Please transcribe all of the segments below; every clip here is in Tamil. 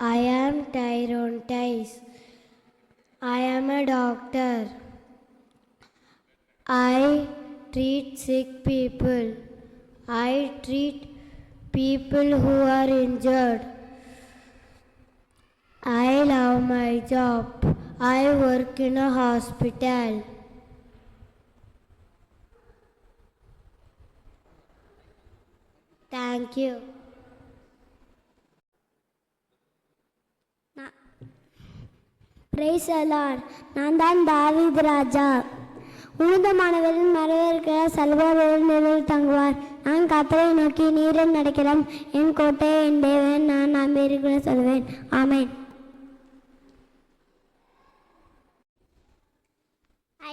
I am Tyrone Tice. I am a doctor. I treat sick people. I treat people who are injured. I love my job. I work in a hospital. Thank you. Praise the Lord. நான் தான் தாவீது ராஜா. உன்னதமானவரின் மறைவிருக்கிற சர்வவல்லவர் நிழலில் தங்குவார். நான் கர்த்தரை நோக்கி நீரில் நடக்கிறேன். என் கோட்டை, என் தேவன், நான் நம்பியிருக்கிற சொல்வேன். ஆமென்.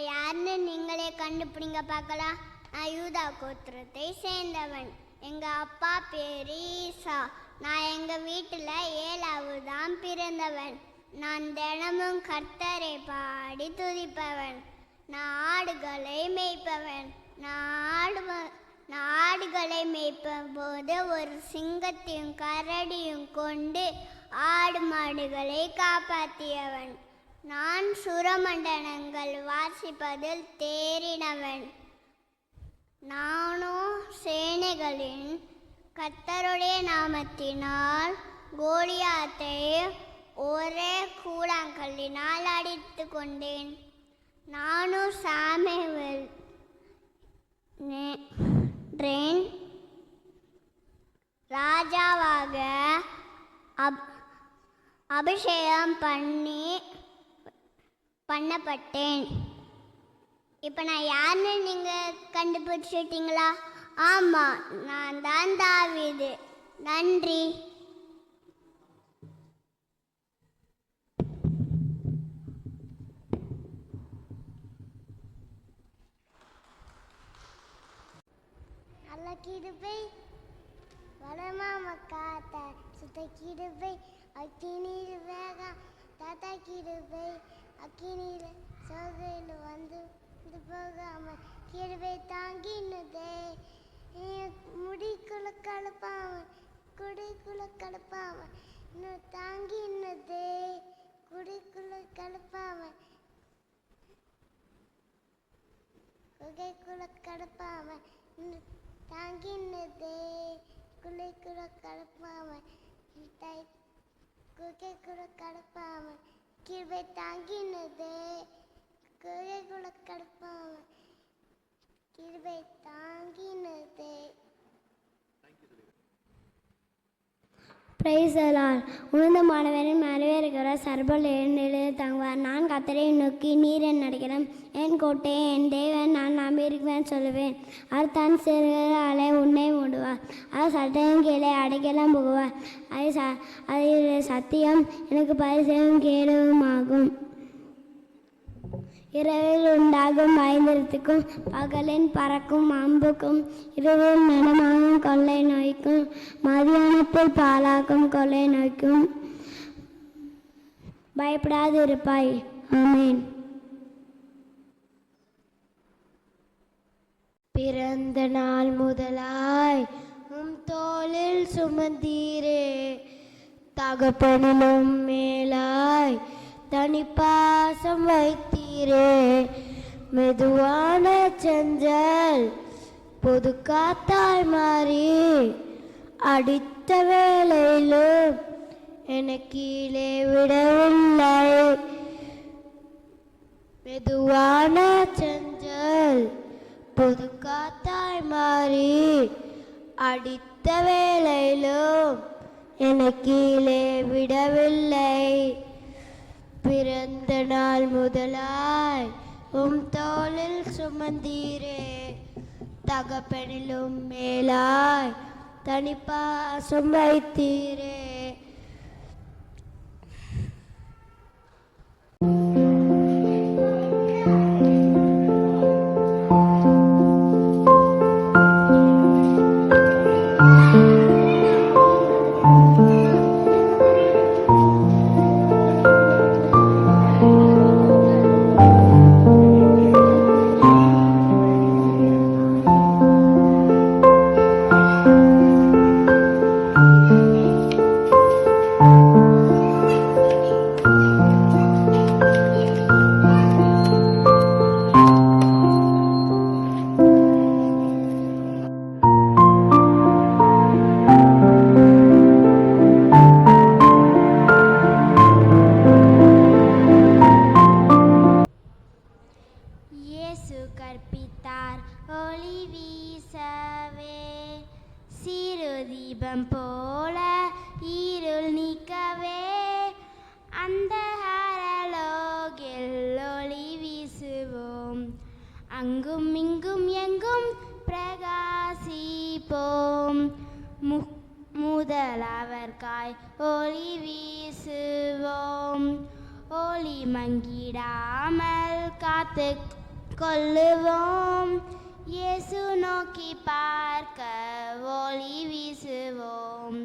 யாருன்னு நீங்களே கண்டுபிடிங்க பார்க்கலாம். நான் யூதா கோத்திரத்தை சேர்ந்தவன். எங்கள் அப்பா பேர் ஈசா. நான் எங்கள் வீட்டில் 7வது தான் பிறந்தவன். நான் தினமும் கர்த்தரை பாடி துதிப்பவன். நான் ஆடுகளை மேய்ப்பவன். நான் ஆடுகளை மேய்ப்ப போது ஒரு சிங்கத்தையும் கரடியும் கொண்டு ஆடு மாடுகளை காப்பாற்றியவன். நான் சுரமண்டலங்கள் வாசிப்பதில் தேறினவன். நானும் சேனைகளின் கர்த்தருடைய நாமத்தினால் கோலியாத்தை ஒரே கூழாங்கல்லினால் அடித்து கொண்டேன். நானும் சாமுவேல் ராஜாவாக அபிஷேகம் பண்ணப்பட்டேன். இப்போ நான் யாருன்னு நீங்கள் கண்டுபிடிச்சிட்டிங்களா? ஆமாம், நான் தான் தாவீது. நன்றி. நல்ல கிருபை வளமாம காத்த சுத்த கிருபை அக்கினியில் வேகம் தாத்தா கிருபை அக்கினியில் சோகையில் வந்து இது போகாம கிருபை தாங்கினதே. முடிக்குள்ள கலப்பாம குடிக்குள்ள கலப்பாம இன்னும் தாங்கினதே. குடிக்குள்ள கலப்பாம குகைக்குள்ள கலப்பாம இன்னும் தாங்கினதே. குலைக்குள்ள கலப்பாம குகைக்குள்ள கலப்பாம கிருபை தாங்கினதே. குகைக்குள்ள கலப்பாம கிருபை தாங்கினதே. Praise the Lord. உன்னதமானவரின் மறைவிருக்கிற சர்வவல்லவர் நிழலில் தங்குவார். நான் கர்த்தரை நோக்கி நீரில் நடக்கிறேன். என் கோட்டை, என் தேவன், நான் நம்பியிருக்கிறேன் சொல்லுவேன். அவர் தன் சிறுகளை உன்னை மூடுவார். அவர் சட்டையும் கீழே அடைக்கலாம் போகுவார். அதில் சத்தியம் எனக்கு பரிசையும் கேடுமாகும். இரவில் உண்டாகும் பயந்திரத்துக்கும் பகலின் பறக்கும் அம்புக்கும் இரவில் நடமாகும் கொள்ளை நோய்க்கும் மதியானத்தில் பாலாக்கும் கொள்ளை நோய்க்கும் பயப்படாது இருப்பாய். ஆமென். பிறந்த நாள் முதலாய் தோளில் சுமந்தீரே. தகப்பனிலும் மேலாய் தனிப்பாசம் வைத்தீரே. மெதுவான செஞ்சல் பொது காத்தாய் மாறி அடித்த வேளையிலும் என கீழே விடவில்லை. மெதுவான செஞ்சல் பொது காத்தாய் மாறி அடித்த வேளையிலும் என கீழே விடவில்லை. பிறந்த நாள் முதலாய் தோளில் சுமந்தீரே. தகப்பனிலும் மேலாய் தனிப்பாசம் வைத்தீரே. முதலவர்காய் ஒளி வீசுவோம். ஒளி மங்கிடாமல் காத்து கொள்ளுவோம். இயேசு நோக்கி பார்க்க ஒளி வீசுவோம்.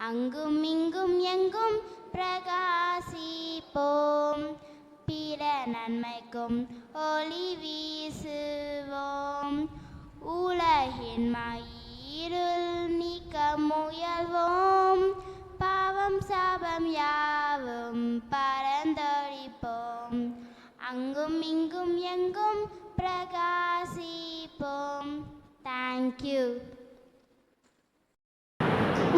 அங்கும் இங்கும் எங்கும் பிரகாசிப்போம். பிற நன்மைக்கும் ஒளி வீசுவோம். உலகின் இருள் நீக்க முயல்வோம். பாவம் சாபம் யாவும் பரந்தொழிப்போம். அங்கும் இங்கும் எங்கும் பிரகாசிப்போம். தேங்க்யூ.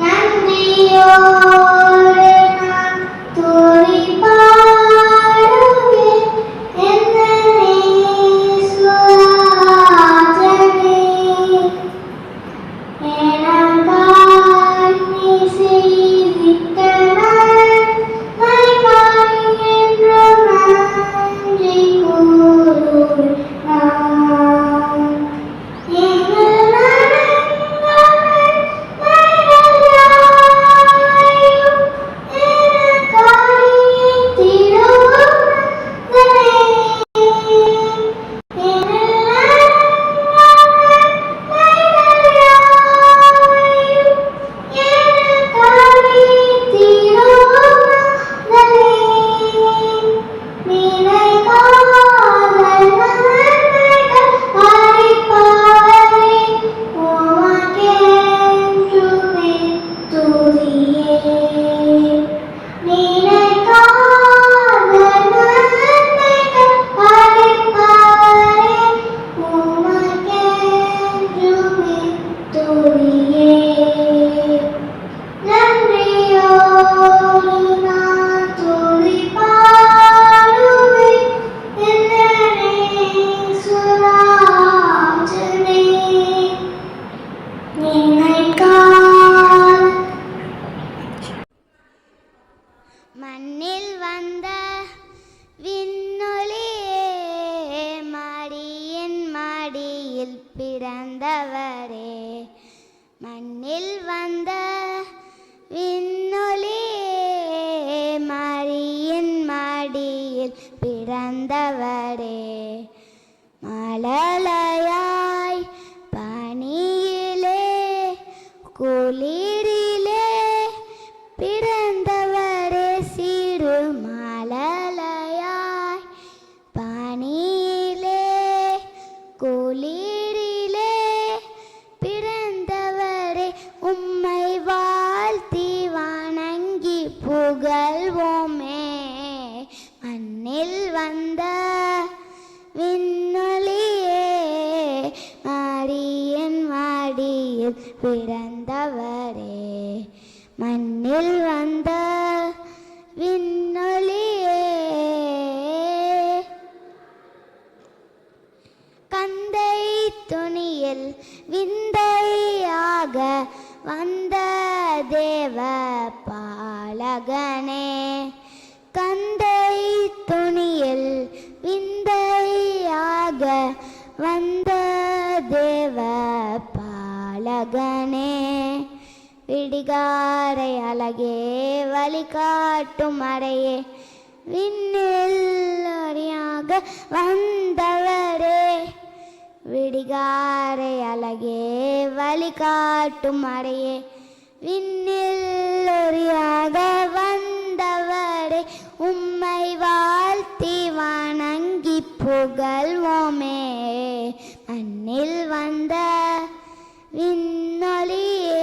நன்றியோடு நான் துதிப்பாடுவேன் என் இயேசுராஜனே. எனக்காய் நீ செய்திட்ட நன்மைக்காய் என்றும் நன்றி கூறுவேன் நான். எங்கள் நன்மைகள் மண்ணில் வந்த விண்ணொளியே, மடியின் மடியில் பிறந்தவரே. மண்ணில் வந்த விண்ணொளியே, மடியின் மடியில் பிறந்தவரே. மழலையாய் பனியிலே குளிரிலே பிறந்தவரே. சிறு மழலையாய் பனியிலே குளிரிலே பிறந்தவரே. உம்மை வாழ்த்தி வணங்கி புகழ்வோமே. மண்ணில் வந்த விண்ணொளியே, மரியின் மடியில் பிறந்தவரே. மண்ணில் வந்த விண்ணொளியே. கந்தை துணியில் விந்தையாக வந்த தேவ பாலகனே. கந்தை துணியில் விந்தையாக வந்த தேவ பாலகனே. விடிகாரை அழகே வழிகாட்டும் அறையே, விண்ணில் ஒளியாக வந்தவரே. விடிகாரை அழகே வழிகாட்டும் அறையே, விண்ணில் ஒளியாக வந்தவரே. உம்மை வாழ்த்தி வணங்கி புகழ்வோமே. மண்ணில் வந்த விண்ணொளியே.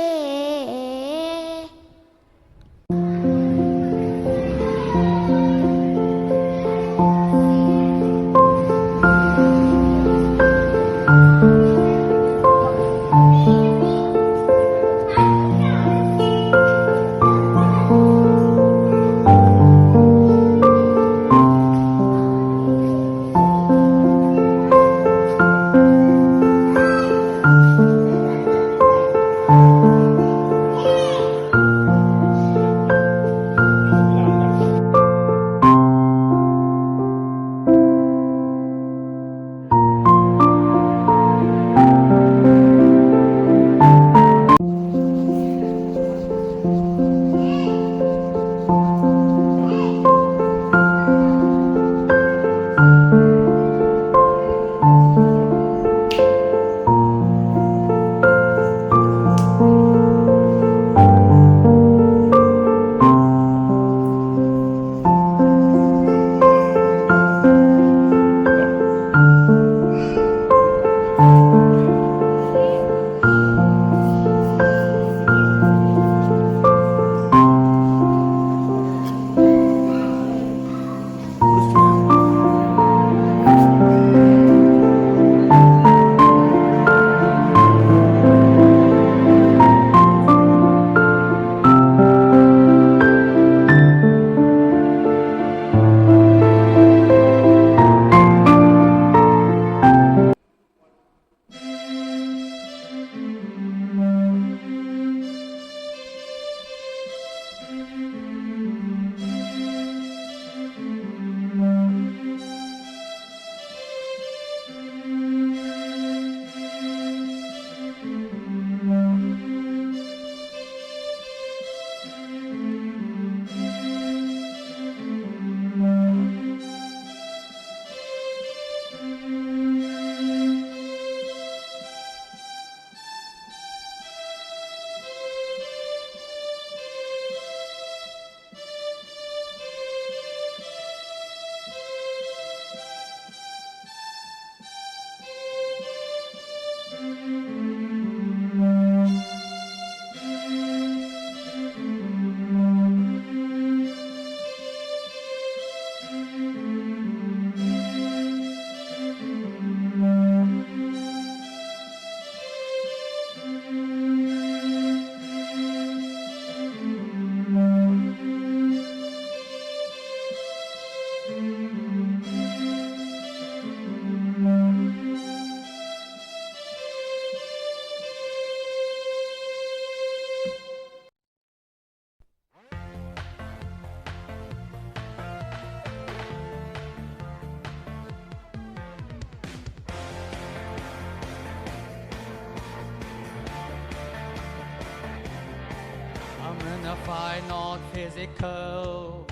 I'm in a fight, not physical.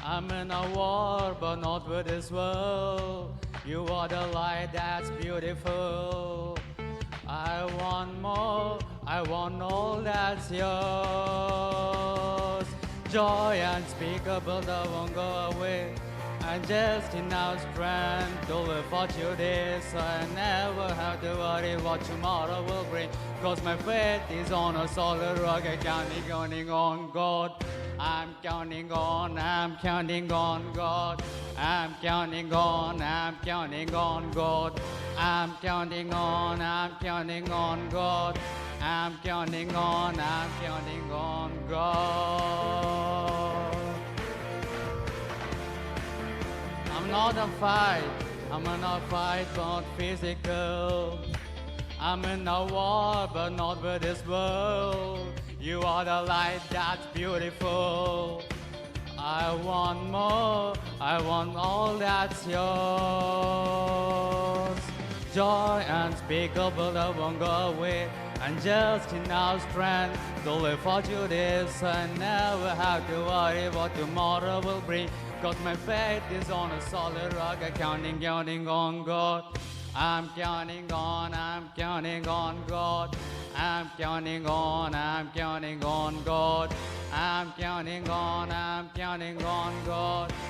I'm in a war, but not with this world. You are the light that's beautiful. I want more, I want all that's yours. Joy unspeakable that won't go away. And just enough strength to live for today, so I never have to worry what tomorrow will bring. Cause my faith is on a solid rock, I counting on God. I'm counting on God. I'm counting on God. I'm counting on God. I'm counting on God. I'm not a fight, I'm in a fight, not physical. I'm in a war, but not with this world. You are the light that's beautiful. I want more, I want all that's yours. Joy unspeakable that won't go away, and just enough strength to live for today. So I never have to worry what tomorrow will bring. Cause my faith is on a solid rock, I'm counting on God. I'm counting on God. I'm counting on God. I'm counting on God. I'm counting on God.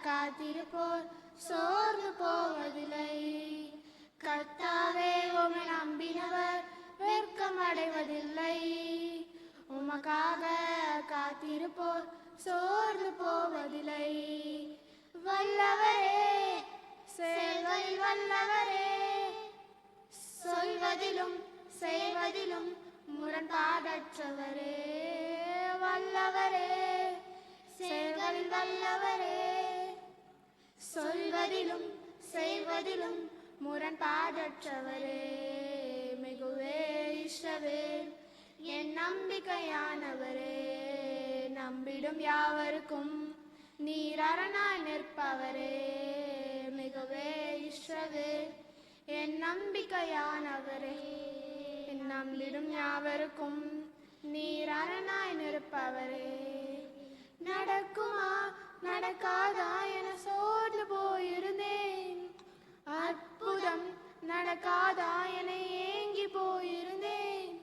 காத்திருப்போர் சோர்ந்து போவதில்லை. கர்த்தாவே உம்மை நம்பினவர் வெட்கமடைவதில்லை. உமக்காக காத்திருப்போர் சோர்ந்து போவதில்லை. வல்லவரே, செயல்களில் வல்லவரே, சொல்வதிலும் செய்வதிலும் முரண்பாடற்றவரே. வல்லவரே, செயல்களில் வல்லவரே, சொல்வதிலும் செய்வதிலும் முரண்பாடற்றவரே. மிகுவே இஸ்ரவேல் என் நம்பிக்கையானவரே, நம்பிடும் யாவருக்கும் நீர் அரணாய் நிற்பவரே. மிகுவே இஸ்ரவேல் என் நம்பிக்கையானவரே, நம்பிடும் யாவருக்கும் நீர் அரணாய் நிற்பவரே. நடக்குமா நடக்காதா என சோர்ந்து போயிருந்தேன். அற்புதம் நடக்காதா என ஏங்கி போயிருந்தேன்.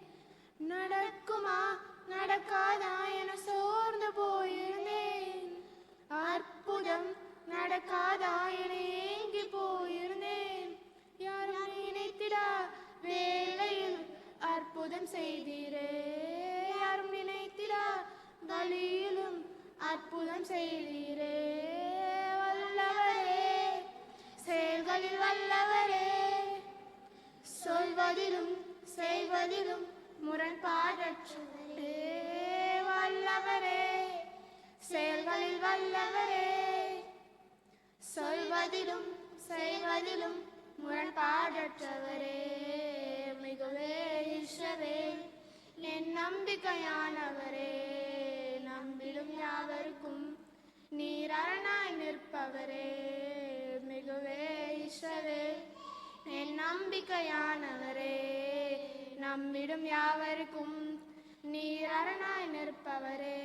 நடக்குமா நடக்காதா என சோர்ந்து போயிருந்தேன். அற்புதம் நடக்காதா என ஏங்கி போயிருந்தேன். யாரும் நினைத்திடா வேளையில் அற்புதம் செய்தீரே. யாரும் நினைத்திடா வழியிலும் அற்புதம் செய்தீரே. வல்லவரே, செயல்களில் வல்லவரே, சொல்வதிலும் செய்வதிலும் முரண்பாடற்றவரே. வல்லவரே, செயல்களில் வல்லவரே, சொல்வதிலும் செய்வதிலும் முரண்பாடற்றவரே. மிகுவே இஸ்ரவேல் என் நம்பிக்கையானவரே, நம்பிடும் யாவருக்கும் நீர் அரணாய் நிற்பவரே. மிகுவே இஸ்ரவேல் என் நம்பிக்கையானவரே, நம்பிடும் யாவருக்கும் நீர் அரணாய் நிற்பவரே.